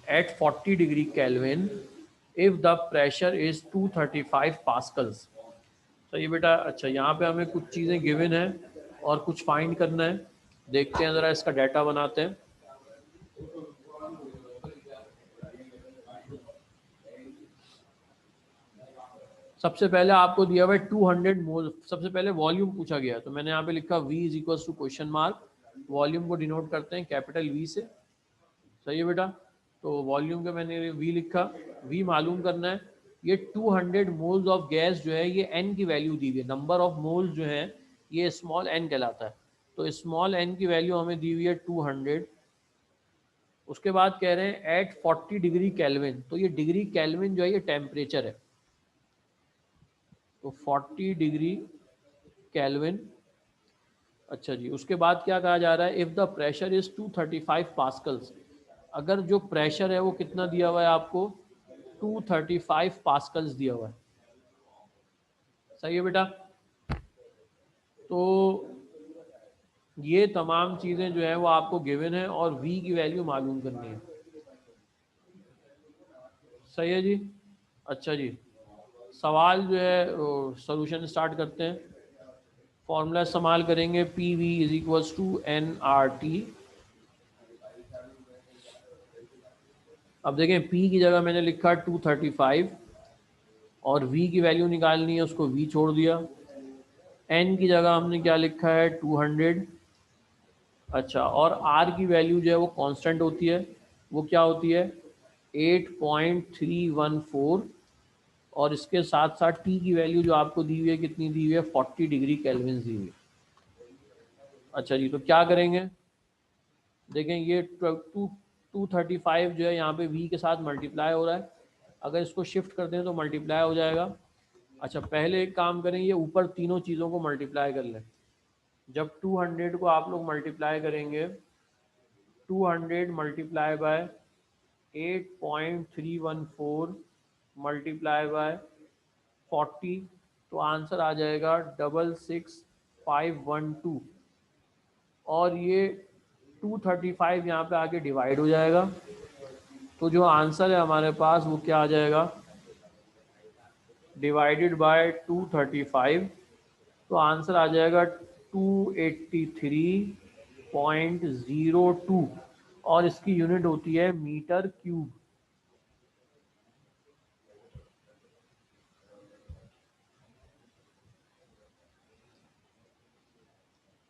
at 40 degree Kelvin if the pressure is 235 pascals. तो ये बेटा, अच्छा यहाँ पे हमें कुछ चीज़ें गिवन है और कुछ फाइंड करना है, देखते हैं ज़रा इसका डाटा बनाते हैं। सबसे पहले आपको दिया हुआ है 200 मोल, सबसे पहले वॉल्यूम पूछा गया है, तो मैंने यहाँ पे लिखा V is equal to question mark, volume को डिनोट करते हैं कैपिटल V से। सही है बेटा। तो वॉल्यूम का मैंने वी लिखा, वी मालूम करना है। ये 200 मोल्स ऑफ गैस जो है ये एन की वैल्यू दी हुई है, नंबर ऑफ मोल्स जो है ये स्मॉल एन कहलाता है। तो स्मॉल एन की वैल्यू हमें दी हुई है 200। उसके बाद कह रहे हैं एट 40 डिग्री केल्विन, तो ये डिग्री केल्विन जो है ये टेम्परेचर है, तो 40 डिग्री केल्विन। अच्छा जी, उसके बाद क्या कहा जा रहा है, if the pressure is 235 pascals, अगर जो प्रेशर है वो कितना दिया हुआ है आपको, 235 पास्कल्स दिया हुआ है। सही है बेटा। तो ये तमाम चीज़ें जो है वो आपको गिवन है और वी की वैल्यू मालूम करनी है। सही है जी। अच्छा जी, सवाल जो है सॉल्यूशन स्टार्ट करते हैं। फॉर्मूला इस्तेमाल करेंगे, P V is equals to N R T. अब देखें P की जगह मैंने लिखा 235 और V की वैल्यू निकालनी है, उसको V छोड़ दिया। N की जगह हमने क्या लिखा है 200। अच्छा, और R की वैल्यू जो है वो कांस्टेंट होती है, वो क्या होती है 8.314। और इसके साथ साथ T की वैल्यू जो आपको दी हुई है कितनी दी हुई है, 40 डिग्री केल्विन दी हुई है। अच्छा जी, तो क्या करेंगे, देखें ये 235 जो है यहाँ पे V के साथ मल्टीप्लाई हो रहा है, अगर इसको शिफ्ट कर दें तो मल्टीप्लाई हो जाएगा। अच्छा, पहले एक काम करें, ये ऊपर तीनों चीज़ों को मल्टीप्लाई कर लें। जब 200 को आप लोग मल्टीप्लाई करेंगे, 200 मल्टीप्लाई बाय 8.314 मल्टीप्लाई बाय 40, तो आंसर आ जाएगा 66512। और ये 235 यहाँ पे आके डिवाइड हो जाएगा, तो जो आंसर है हमारे पास वो क्या आ जाएगा, डिवाइडेड बाय 235, तो आंसर आ जाएगा 283.02 और इसकी यूनिट होती है मीटर क्यूब।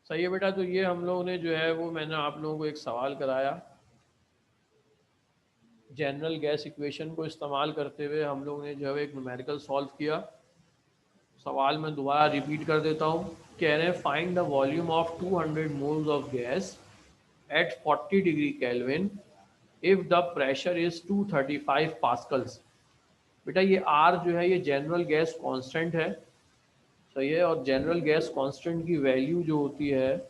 सही है बेटा। तो ये हम लोगों ने जो है वो मैंने आप लोगों को एक सवाल कराया, जनरल गैस इक्वेशन को इस्तेमाल करते हुए हम लोगों ने जो है एक न्यूमेरिकल सॉल्व किया। सवाल मैं दोबारा रिपीट कर देता हूँ। कह रहे हैं find the volume of 200 moles of gas at 40 degree Kelvin if the pressure is 235 pascals. बेटा ये आर जो है ये जनरल गैस कांस्टेंट है, सही है। और जनरल गैस कांस्टेंट की वैल्यू जो होती है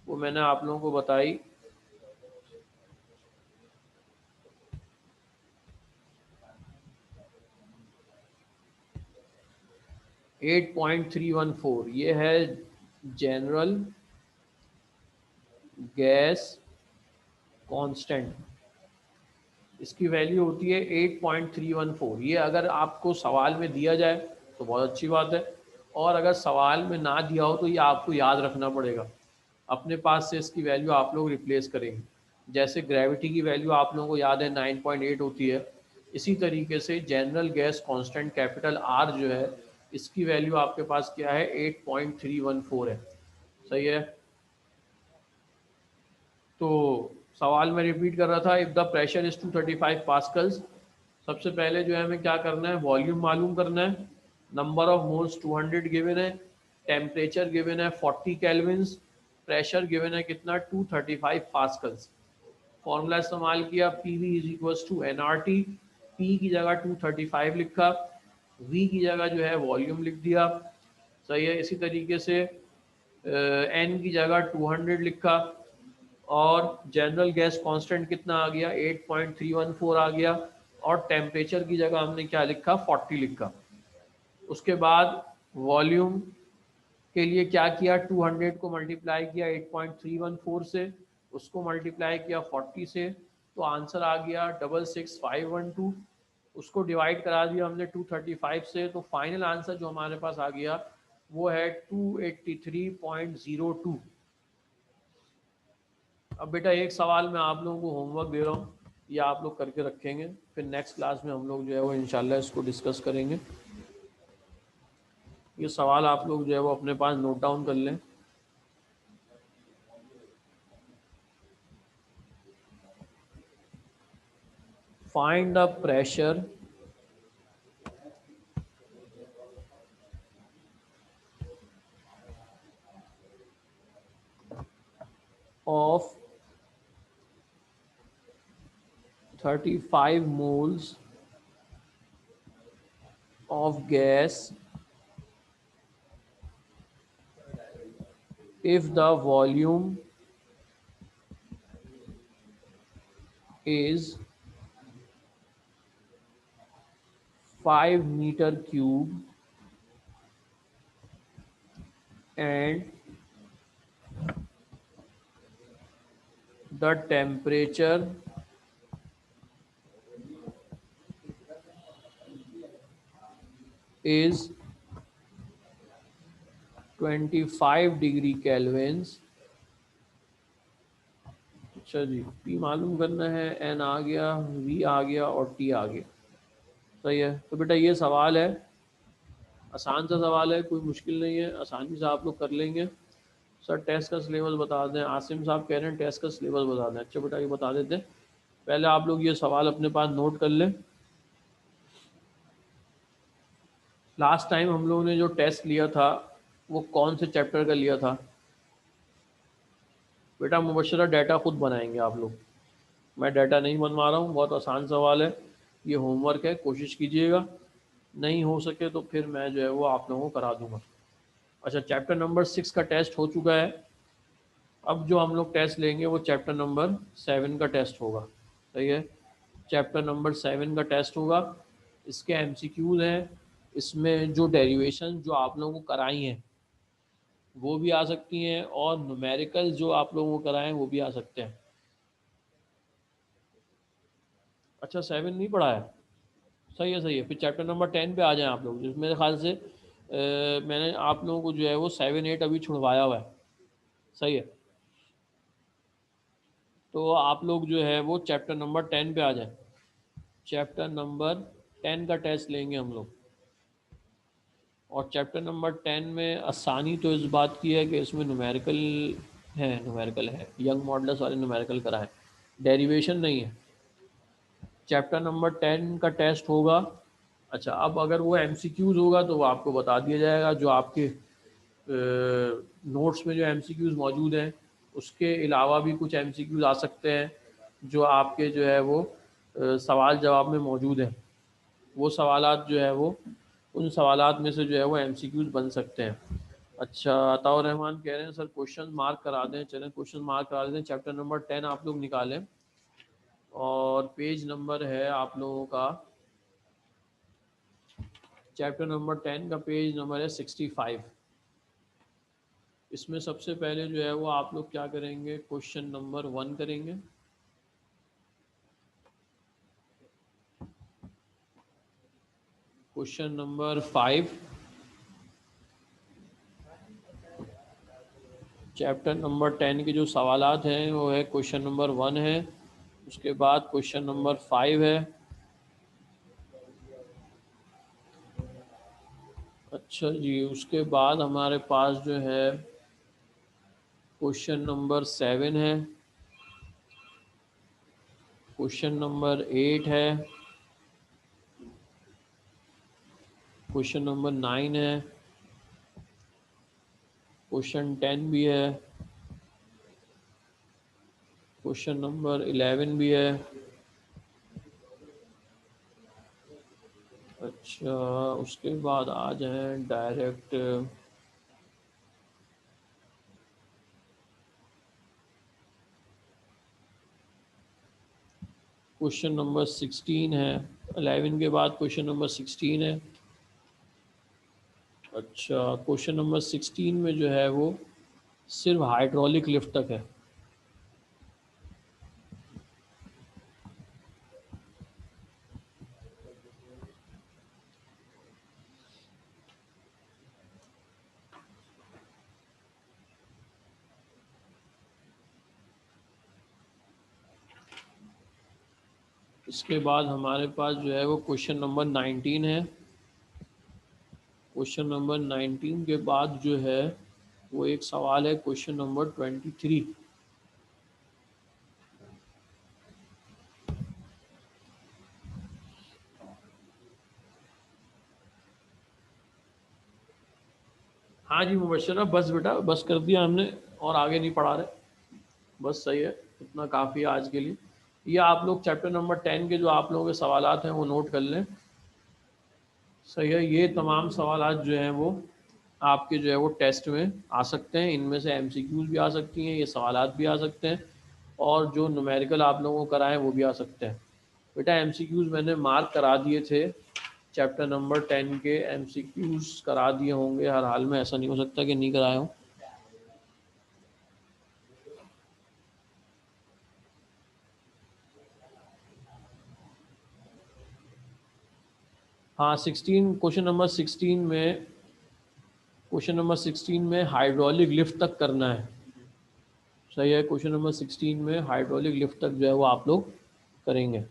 वो मैंने आप लोगों को बताई, 8.314, ये है जनरल गैस कांस्टेंट, इसकी वैल्यू होती है 8.314। ये अगर आपको सवाल में दिया जाए तो बहुत अच्छी बात है, और अगर सवाल में ना दिया हो तो ये आपको याद रखना पड़ेगा, अपने पास से इसकी वैल्यू आप लोग रिप्लेस करेंगे। जैसे ग्रेविटी की वैल्यू आप लोगों को याद है 9.8 होती है, इसी तरीके से general gas constant capital R जो है इसकी वैल्यू आपके पास क्या है 8.314 है। सही है। तो सवाल में रिपीट कर रहा था, if the pressure is 235 pascals, सबसे पहले जो है हमें क्या करना है, वॉल्यूम मालूम करना है, नंबर ऑफ मोल्स 200 गिवन है, टेम्परेचर गिवन है 40 केल्विन्स, प्रेशर गिवन है कितना 235 पास्कल्स। फॉर्मूला इस्तेमाल किया, P V is equal to N R T. P की जगह 235 लिखा, वी की जगह जो है वॉल्यूम लिख दिया। सही है। इसी तरीके से एन की जगह 200 लिखा, और जनरल गैस कांस्टेंट कितना आ गया 8.314 आ गया, और टेम्परेचर की जगह हमने क्या लिखा 40 लिखा। उसके बाद वॉल्यूम के लिए क्या किया, 200 को मल्टीप्लाई किया 8.314 से, उसको मल्टीप्लाई किया 40 से, तो आंसर आ गया 66512। उसको डिवाइड करा दिया हमने 235 से, तो फाइनल आंसर जो हमारे पास आ गया वो है 283.02। अब बेटा एक सवाल मैं आप लोगों को होमवर्क दे रहा हूँ, ये आप लोग करके रखेंगे, फिर नेक्स्ट क्लास में हम लोग जो है वो इंशाल्लाह इसको डिस्कस करेंगे। ये सवाल आप लोग जो है वो अपने पास नोट डाउन कर लें। find the pressure of 35 moles of gas if the volume is 5 meter cube and the temperature is 25 degree kelvins. अच्छा जी, पी मालूम करना है, एन आ गया, वी आ गया और टी आ गया। सही है। तो बेटा ये सवाल है, आसान सा सवाल है, कोई मुश्किल नहीं है, आसानी से आप लोग कर लेंगे। सर टेस्ट का सिलेबस बता दें, आसिम साहब कह रहे हैं टेस्ट का सिलेबस बता दें। अच्छा बेटा ये बता देते हैं, पहले आप लोग ये सवाल अपने पास नोट कर लें। लास्ट टाइम हम लोगों ने जो टेस्ट लिया था वो कौन से चैप्टर का लिया था? बेटा मुबशरा डाटा खुद बनाएंगे आप लोग, मैं डाटा नहीं बनवा रहा हूँ। बहुत आसान सवाल है, ये होमवर्क है, कोशिश कीजिएगा। नहीं हो सके तो फिर मैं जो है वो आप लोगों को करा दूंगा। अच्छा, चैप्टर नंबर 6 का टेस्ट हो चुका है। अब जो हम लोग टेस्ट लेंगे वो चैप्टर नंबर 7 का टेस्ट होगा। सही है, चैप्टर नंबर 7 का टेस्ट होगा। इसके एमसीक्यूज हैं, इसमें जो डेरिवेशन जो आप लोगों को कराई हैं वो भी आ सकती हैं, और न्यूमेरिकल जो आप लोगों को कराएं वो भी आ सकते हैं। अच्छा 7 नहीं पढ़ा है, सही है सही है। फिर चैप्टर नंबर 10 पे आ जाएं आप लोग, जिसमें मेरे ख्याल से मैंने आप लोगों को जो है वो 7 8 अभी छुड़वाया हुआ है। सही है, तो आप लोग जो है वो चैप्टर नंबर 10 पे आ जाएं। चैप्टर नंबर 10 का टेस्ट लेंगे हम लोग। और चैप्टर नंबर 10 में आसानी तो इस बात की है कि इसमें न्यूमेरिकल है, यंग मॉडल्स वाले न्यूमेरिकल करा है, डेरिवेशन नहीं है। चैप्टर नंबर 10 का टेस्ट होगा। अच्छा, अब अगर वो एमसीक्यूज होगा तो वो आपको बता दिया जाएगा, जो आपके नोट्स में जो एमसीक्यूज मौजूद हैं उसके अलावा भी कुछ एमसीक्यूज आ सकते हैं जो आपके जो है वो सवाल जवाब में मौजूद हैं। वो सवालात जो है वो, उन सवालात में से जो है वो एमसीक्यूज बन सकते हैं। अच्छा, अताउर रहमान कह रहे हैं सर क्वेश्चन मार्क करा दें। चलें क्वेश्चन मार्क करा दें। चैप्टर नंबर 10 आप लोग निकालें और पेज नंबर है आप लोगों का, चैप्टर नंबर 10 का पेज नंबर है 65। इसमें सबसे पहले जो है वो आप लोग क्या करेंगे, क्वेश्चन नंबर 1 करेंगे। क्वेश्चन नंबर 5, चैप्टर नंबर 10 के जो सवालात हैं वो है क्वेश्चन नंबर 1 है, उसके बाद क्वेश्चन नंबर 5 है। अच्छा जी, उसके बाद हमारे पास जो है क्वेश्चन नंबर 7 है, क्वेश्चन नंबर 8 है, क्वेश्चन नंबर 9 है, क्वेश्चन 10 भी है, क्वेश्चन नंबर 11 भी है। अच्छा, उसके बाद आ जाएं डायरेक्ट क्वेश्चन नंबर 16 है। 11 के बाद क्वेश्चन नंबर 16 है। अच्छा, क्वेश्चन नंबर 16 में जो है वो सिर्फ हाइड्रोलिक लिफ्ट तक है। इसके बाद हमारे पास जो है वो क्वेश्चन नंबर 19 है। क्वेश्चन नंबर 19 के बाद जो है वो एक सवाल है क्वेश्चन नंबर 23। हाँ जी मुबशरा, बस बेटा बस कर दिया हमने और आगे नहीं पढ़ा रहे, बस सही है, इतना काफ़ी है आज के लिए। ये आप लोग चैप्टर नंबर 10 के जो आप लोगों के सवालात हैं वो नोट कर लें। सही है, ये तमाम सवालात जो हैं वो आपके जो है वो टेस्ट में आ सकते हैं, इनमें से एमसीक्यूज भी आ सकती हैं, ये सवालात भी आ सकते हैं, और जो न्यूमेरिकल आप लोगों को कराएं वो भी आ सकते हैं। बेटा एमसीक्यूज मैंने मार्क करा दिए थे, चैप्टर नंबर 10 के एमसीक्यूज करा दिए होंगे हर हाल में, ऐसा नहीं हो सकता कि नहीं कराए हों। हाँ 16, क्वेश्चन नंबर 16 में हाइड्रोलिक लिफ्ट तक करना है। सही है, क्वेश्चन नंबर 16 में हाइड्रोलिक लिफ्ट तक जो है वो आप लोग करेंगे।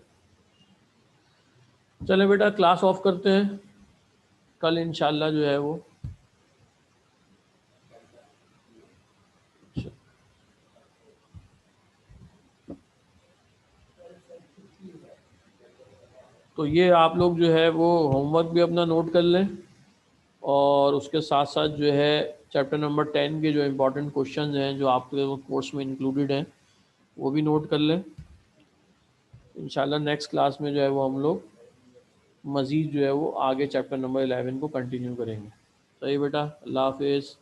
चले बेटा क्लास ऑफ करते हैं, कल इंशाल्लाह जो है वो तो ये आप लोग जो है वो होमवर्क भी अपना नोट कर लें, और उसके साथ साथ जो है चैप्टर नंबर 10 के जो इम्पोर्टेंट क्वेश्चन हैं जो आपके कोर्स में इंक्लूडेड हैं वो भी नोट कर लें। इंशाल्लाह नेक्स्ट क्लास में जो है वो हम लोग मज़ीद जो है वो आगे चैप्टर नंबर 11 को कंटिन्यू करेंगे। सही बेटा, अल्लाह हाफिज़।